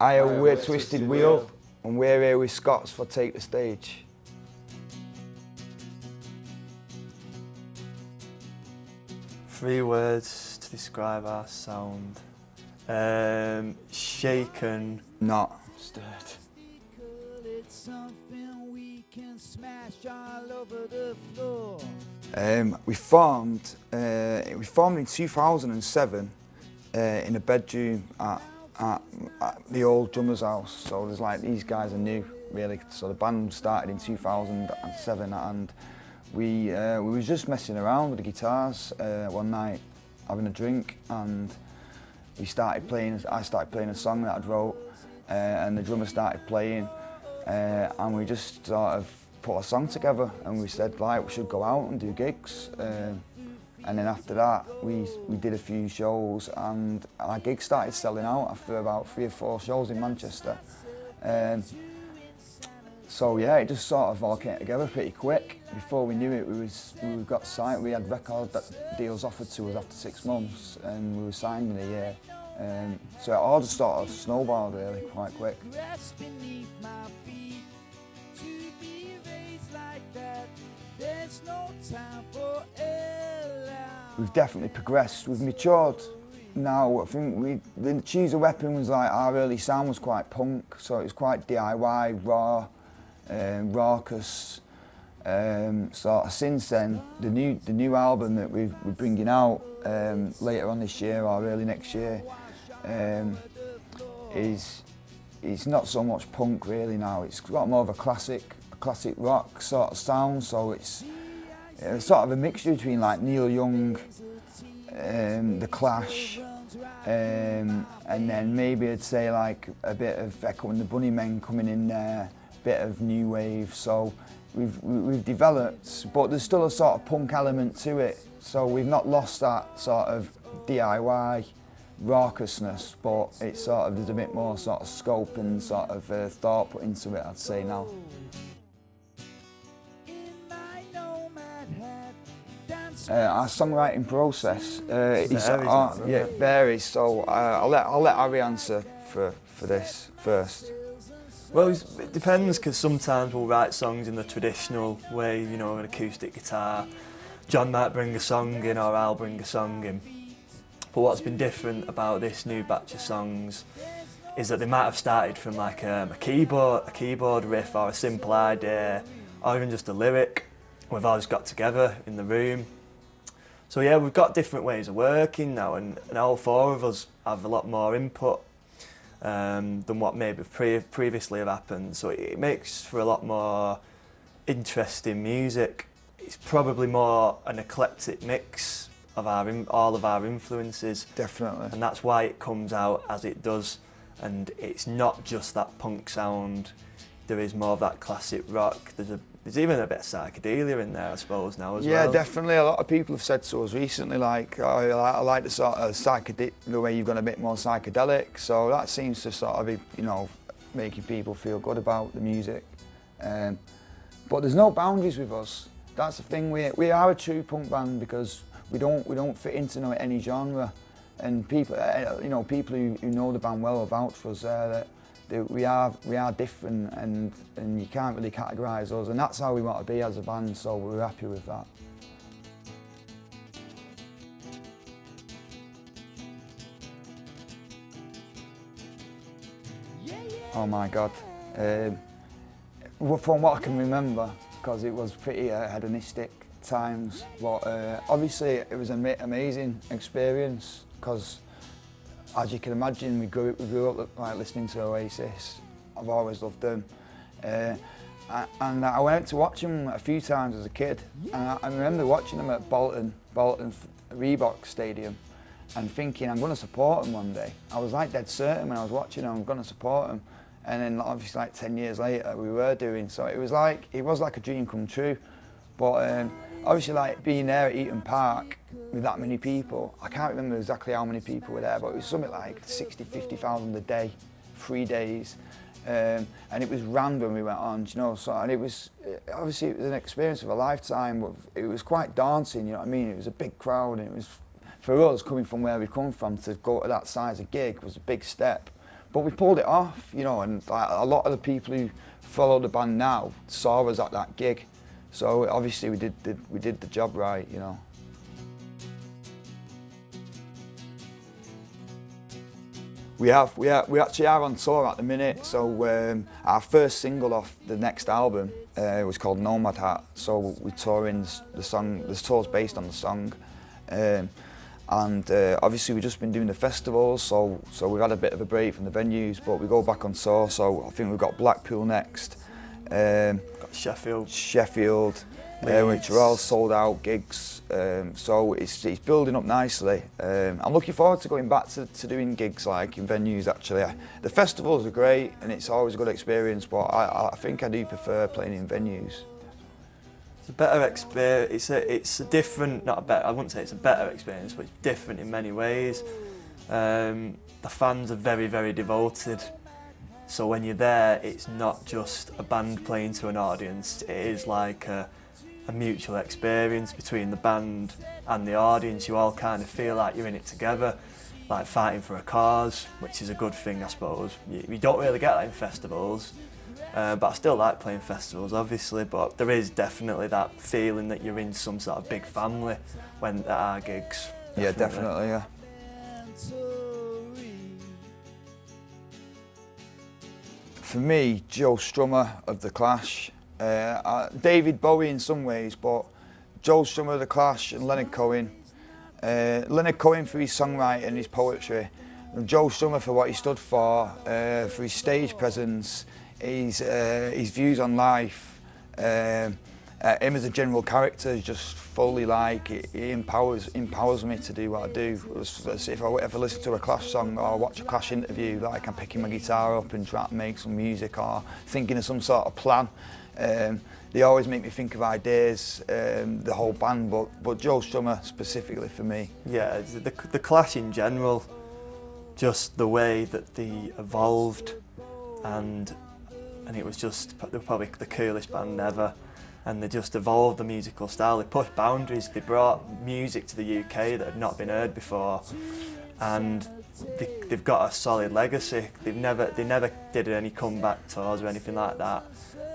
I a weird twisted wheel, and we're here with Scots for Take the Stage. Three words to describe our sound. Shaken. Not. Stirred. We formed in 2007 in a bedroom at the old drummer's house. So there's like, these guys are new, really. So the band started in 2007, and we was just messing around with the guitars one night, having a drink, and I started playing a song that I'd wrote, and the drummer started playing, and we just sort of put a song together, and we said, like, we should go out and do gigs. And then after that, we did a few shows, and our gigs started selling out after about 3 or 4 shows in Manchester. So yeah, it just sort of all came together pretty quick. Before we knew it, we got signed. We had record deals offered to us after 6 months, and we were signed in a year. So it all just sort of snowballed really quite quick. We've definitely progressed. We've matured now. I think the Choose a Weapon was like, our early sound was quite punk, so it was quite DIY, raw, raucous. So since then, the new album that we're bringing out later on this year or early next year is not so much punk really now. It's got more of a classic rock sort of sound. So it's sort of a mixture between like Neil Young, The Clash, and then maybe I'd say like a bit of Echo and the Bunnymen coming in there, a bit of new wave. So we've developed, but there's still a sort of punk element to it. So we've not lost that sort of DIY raucousness, but it's sort of, there's a bit more sort of scope and sort of thought put into it, I'd say now. Our songwriting process it varies. So I'll let Harry answer for this first. Well, it depends, because sometimes we'll write songs in the traditional way, you know, an acoustic guitar. John might bring a song in, or I'll bring a song in. But what's been different about this new batch of songs is that they might have started from like a keyboard riff, or a simple idea, or even just a lyric. We've always got together in the room. So yeah, we've got different ways of working now, and all 4 of us have a lot more input than what maybe previously have happened. So it makes for a lot more interesting music. It's probably more an eclectic mix of all of our influences. Definitely. And that's why it comes out as it does. And it's not just that punk sound. There is more of that classic rock. There's even a bit of psychedelia in there, I suppose, now as well. Yeah, definitely. A lot of people have said to us recently, like, oh, I like the sort of the way you've gone a bit more psychedelic. So that seems to sort of be, you know, making people feel good about the music. But there's no boundaries with us. That's the thing. We are a true punk band because we don't fit into any genre. And people, you know, people who know the band well have vouched for us there that we are different, and you can't really categorise us, and that's how we want to be as a band, so we're happy with that. Oh my God. From what I can remember, because it was pretty hedonistic times, but obviously it was an amazing experience, because as you can imagine, we grew up like listening to Oasis. I've always loved them. And I went to watch them a few times as a kid. And I remember watching them at Bolton Reebok Stadium, and thinking, I'm going to support them one day. I was like dead certain when I was watching them, I'm going to support them. And then obviously like 10 years later, we were doing. So it was like a dream come true. But obviously, like being there at Heaton Park with that many people, I can't remember exactly how many people were there, but it was something like 60, 50,000 a day, 3 days. And it was random we went on, you know, so, and it was, obviously it was an experience of a lifetime, but it was quite daunting, you know what I mean? It was a big crowd, and it was, for us, coming from where we come from, to go to that size of gig was a big step. but we pulled it off, you know, and like, a lot of the people who follow the band now saw us at that gig. So obviously we did the job right, you know. We actually are on tour at the minute, so our first single off the next album was called Nomad Hat, so we're touring the song, the tour's based on the song. And obviously we've just been doing the festivals, so we've had a bit of a break from the venues, but we go back on tour, so I think we've got Blackpool next. Got Sheffield, which are all sold out gigs, so it's building up nicely. I'm looking forward to going back to doing gigs like in venues actually. The festivals are great and it's always a good experience, but I think I do prefer playing in venues. It's a better experience, it's a different, not a better, I wouldn't say it's a better experience, but it's different in many ways. The fans are very, very devoted. So when you're there, it's not just a band playing to an audience, it is like a mutual experience between the band and the audience. You all kind of feel like you're in it together, like fighting for a cause, which is a good thing, I suppose. You don't really get that in festivals, but I still like playing festivals, obviously, but there is definitely that feeling that you're in some sort of big family when at our gigs. Definitely. Yeah, definitely, yeah. For me, Joe Strummer of The Clash, David Bowie in some ways, but Joe Strummer of The Clash and Leonard Cohen. Leonard Cohen for his songwriting and his poetry, and Joe Strummer for what he stood for his stage presence, his views on life. Him as a general character is just fully like, he empowers me to do what I do. If I ever listen to a Clash song or watch a Clash interview, like I'm picking my guitar up and trying to make some music or thinking of some sort of plan. They always make me think of ideas, the whole band, but Joe Strummer specifically for me. Yeah, the Clash in general, just the way that they evolved, and it was just, they were probably the coolest band ever. And they just evolved the musical style, they pushed boundaries, they brought music to the UK that had not been heard before, and they've got a solid legacy. They never did any comeback tours or anything like that,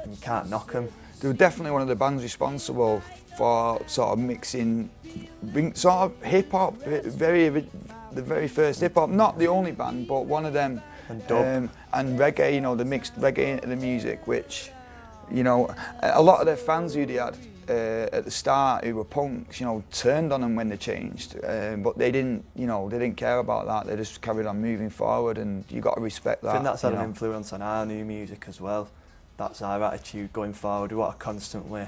and you can't knock them. They were definitely one of the bands responsible for sort of mixing sort of hip-hop, the very first hip-hop, not the only band, but one of them. And dub. And reggae, you know, they mixed reggae into the music, which, you know, a lot of their fans who they had at the start, who were punks, you know, turned on them when they changed, but they didn't, you know, they didn't care about that. They just carried on moving forward, and you got to respect that. I think that's had an influence on our new music as well. That's our attitude going forward. We want to constantly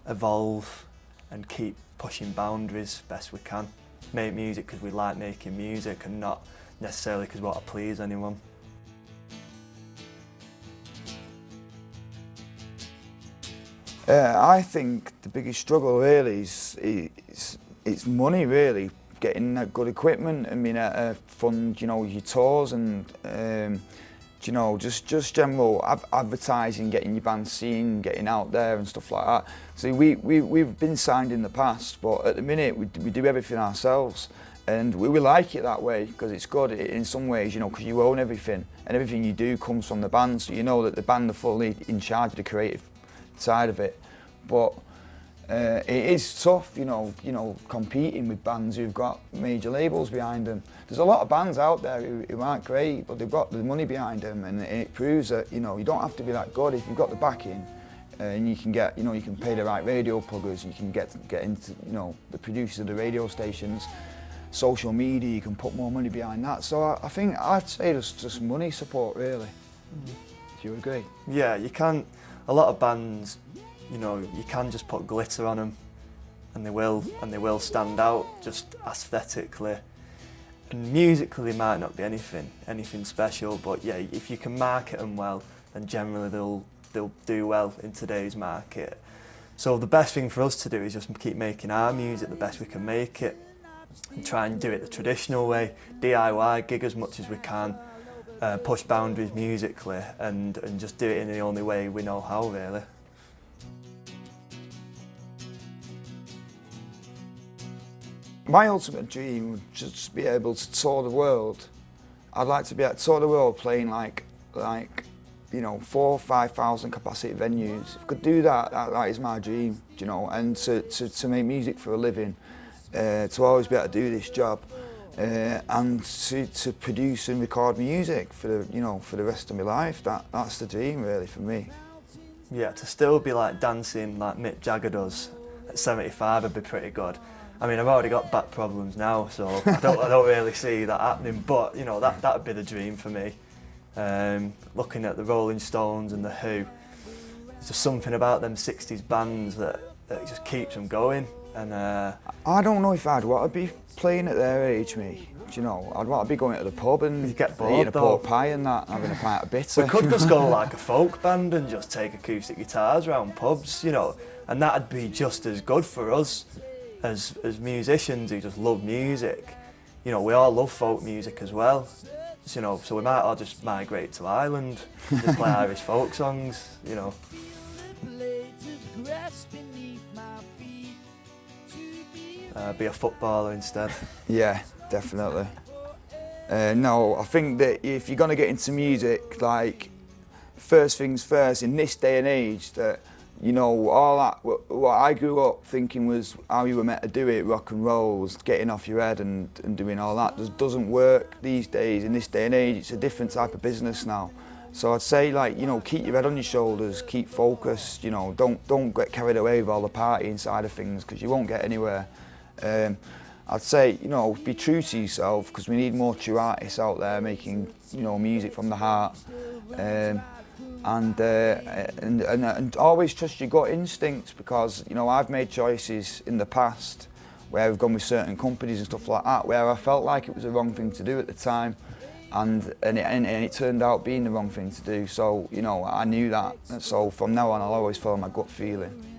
evolve and keep pushing boundaries best we can. Make music because we like making music and not necessarily because we want to please anyone. I think the biggest struggle really is money, really, getting that good equipment and being able to fund, you know, your tours and you know, just general advertising, getting your band seen, getting out there and stuff like that. So we've been signed in the past, but at the minute we do everything ourselves, and we like it that way because it's good in some ways, you know, because you own everything and everything you do comes from the band, so you know that the band are fully in charge of the creative side of it. But it is tough, you know, competing with bands who've got major labels behind them. There's a lot of bands out there who aren't great, but they've got the money behind them, and it proves that, you know, you don't have to be that good if you've got the backing, and you can get, you know, you can pay the right radio pluggers, you can get into, you know, the producers of the radio stations, social media, you can put more money behind that. So I think I'd say there's just money support really. Do you agree? Yeah, you can. A lot of bands, you know, you can just put glitter on them, and they will stand out just aesthetically. And musically, they might not be anything special, but yeah, if you can market them well, then generally they'll do well in today's market. So the best thing for us to do is just keep making our music the best we can make it, and try and do it the traditional way, DIY, gig as much as we can, push boundaries musically, and just do it in the only way we know how, really. My ultimate dream would just be able to tour the world I'd like to be at tour the world playing like you know, 4,000 or 5,000 capacity venues. If I could do that, that is my dream, you know, and to make music for a living, to always be able to do this job, and to produce and record music for the, you know, for the rest of my life. That's the dream really for me. Yeah, to still be like dancing like Mick Jagger does at 75 would be pretty good. I mean, I've already got back problems now, so I don't really see that happening. But you know, that would be the dream for me. Looking at the Rolling Stones and the Who, there's just something about them 60s bands that just keeps them going. And I don't know if I'd want to be playing at their age, me. Do you know, I'd want to be going to the pub and get bored, eating a pork pie and that, having a pint of bitter. We could just go like a folk band and just take acoustic guitars around pubs, you know, and that'd be just as good for us as musicians who just love music. You know, we all love folk music as well. You know, so we might all just migrate to Ireland, just play Irish folk songs, you know. Be a footballer instead. Yeah, definitely. No, I think that if you're going to get into music, like, first things first, in this day and age, that, you know, all that, what I grew up thinking was how you were meant to do it, rock and rolls, getting off your head and doing all that, just doesn't work these days. In this day and age, it's a different type of business now. So I'd say, like, you know, keep your head on your shoulders, keep focused, you know, don't get carried away with all the partying side of things, because you won't get anywhere. I'd say, you know, be true to yourself, because we need more true artists out there making, you know, music from the heart. And always trust your gut instincts, because, you know, I've made choices in the past where I've gone with certain companies and stuff like that, where I felt like it was the wrong thing to do at the time, and it turned out being the wrong thing to do. So, you know, I knew that, and so from now on I'll always follow my gut feeling.